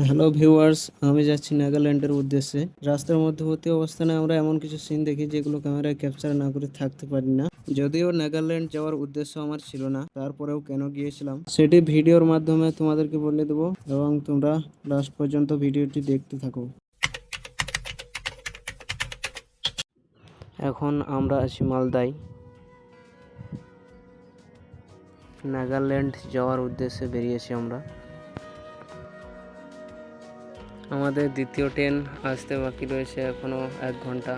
Hello viewers, আমি যাচ্ছি নাগাল্যান্ডের উদ্দেশ্যে। রাস্তার মধ্যবর্তী অবস্থানে আমরা এমন কিছু সিন দেখি যেগুলো ক্যামেরায় ক্যাপচার না করে থাকতে পারি না। যদিও নাগাল্যান্ড যাওয়ার উদ্দেশ্য আমার ছিল না, তারপরেও কেন গিয়েছিলাম সেটি ভিডিওর মাধ্যমে তোমাদেরকে বলে দেবো এবং তোমরা লাস্ট পর্যন্ত ভিডিওটি দেখতে থাকো। এখন আমরা আছি মালদায়। নাগাল্যান্ড যাওয়ার উদ্দেশ্যে বেরিয়েছি আমরা। আমাদের দ্বিতীয় ট্রেন আসতে বাকি রয়েছে এখনো 1 ঘন্টা।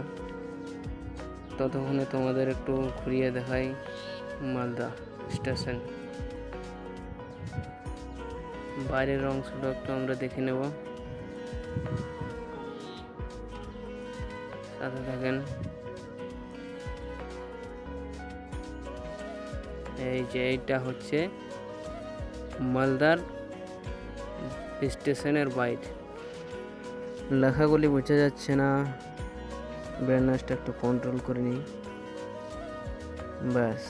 ততক্ষণে তোমাদের একটু ঘুরিয়ে দেখাই মালদা স্টেশন। বাইরের অংশটা একটু আমরা দেখে নেব, সাথে থাকেন। এই যে এইটা হচ্ছে মালদার স্টেশনের বাইরে। লেখাগুলি বোঝা যাচ্ছে না, ব্রাইটনেসটা একটু কন্ট্রোল করে নিই। ব্যাস,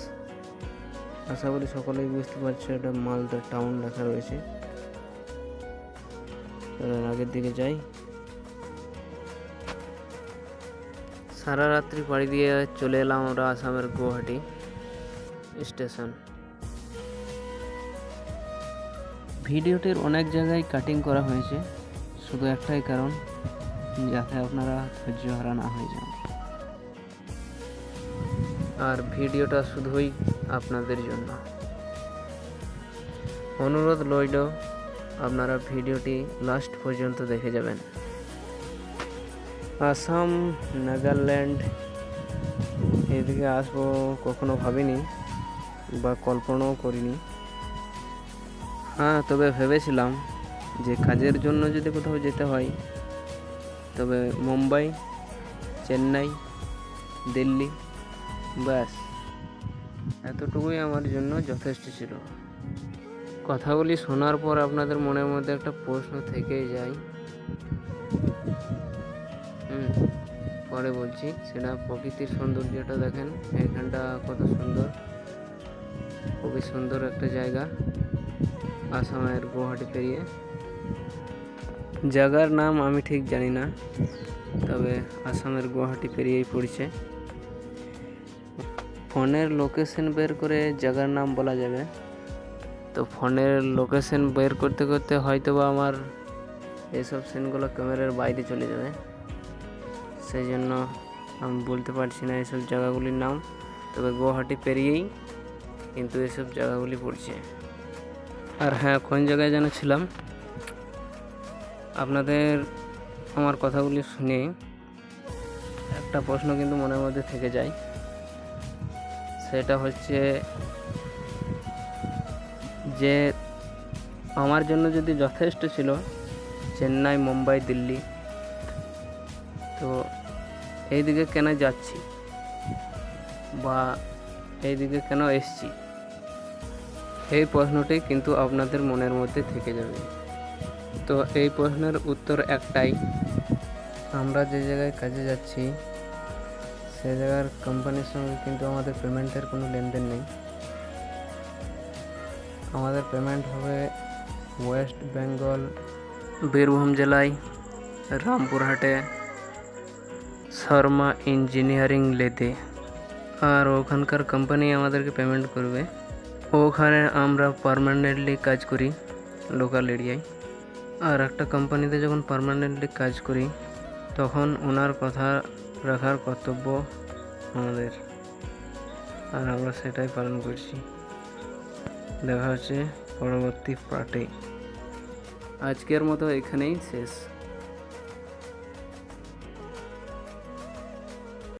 আশা করি সকলেই বুঝতে পারছো এটা মালদা টাউন লেখা রয়েছে। আগের দিকে যাই। সারা রাত্রি পাড়ি দিয়ে চলে এলাম আমরা আসামের গুয়াহাটি স্টেশন। ভিডিওটির অনেক জায়গায় কাটিং করা হয়েছে, শুধু একটাই কারণ, যাতে আপনারা ধৈর্য হারা না হয়ে যান। আর ভিডিওটা শুধুই আপনাদের জন্য। অনুরোধ রইল আপনারা ভিডিওটি লাস্ট পর্যন্ত দেখে যাবেন। আসাম, নাগাল্যান্ড এদিকে আসবো কখনো ভাবিনি বা কল্পনাও করিনি। তবে ভেবেছিলাম যে কাজের জন্য যদি কোথাও যেতে হয় তবে মুম্বাই, চেন্নাই, দিল্লি, ব্যাস এতটুকুই আমার জন্য যথেষ্ট ছিল। কথাগুলি শোনার পর আপনাদের মনের মধ্যে একটা প্রশ্ন থেকেই যায়, পরে বলছি। সেটা প্রকৃতির সৌন্দর্যটা দেখেন, এখানটা কত সুন্দর, খুবই সুন্দর একটা জায়গা। আসামের গুয়াহাটি পেরিয়ে, জায়গার নাম আমি ঠিক জানি না, তবে আসামের গুয়াহাটি পেরিয়েই পড়ছে। ফোনের লোকেশন বের করে জায়গার নাম বলা যাবে, তো ফোনের লোকেশন বের করতে করতে হয়তো বা আমার এইসব সিনগুলো ক্যামেরার বাইরে চলে যাবে, সেই জন্য আমি বলতে পারছি না এইসব জায়গাগুলির নাম। তবে গুয়াহাটি পেরিয়েই কিন্তু এসব জায়গাগুলি পড়ছে। আর হ্যাঁ, কোন জায়গায় যেন ছিলাম, আপনাদের আমার কথাগুলি শুনে একটা প্রশ্ন কিন্তু মনের মধ্যে থেকে যায়। সেটা হচ্ছে যে আমার জন্য যদি যথেষ্ট ছিল চেন্নাই, মুম্বাই, দিল্লি, তো এইদিকে কেন যাচ্ছি বা এইদিকে কেন এসছি, এই প্রশ্নটি কিন্তু আপনাদের মনের মধ্যে থেকে যাবে। তো এই প্রশ্নের উত্তর একটাই, আমরা যে জায়গায় কাজে যাচ্ছি সে জায়গার কোম্পানির সঙ্গে কিন্তু আমাদের পেমেন্টের কোনো লেনদেন নেই। আমাদের পেমেন্ট হবে ওয়েস্ট বেঙ্গল, বীরভূম জেলায় রামপুরহাটে শর্মা ইঞ্জিনিয়ারিং লেতে, আর ওখানকার কোম্পানি আমাদেরকে পেমেন্ট করবে। ওখানে আমরা পার্মানেন্টলি কাজ করি লোকাল এরিয়ায়। আর একটা কোম্পানিতে যখন পার্মানেন্টলি কাজ করি তখন ওনার কথা রাখার কর্তব্য আমাদের, আর আমরা সেটাই পালন করছি। দেখা হচ্ছে পরবর্তী পার্টে। আজকের মতো এখানেই শেষ।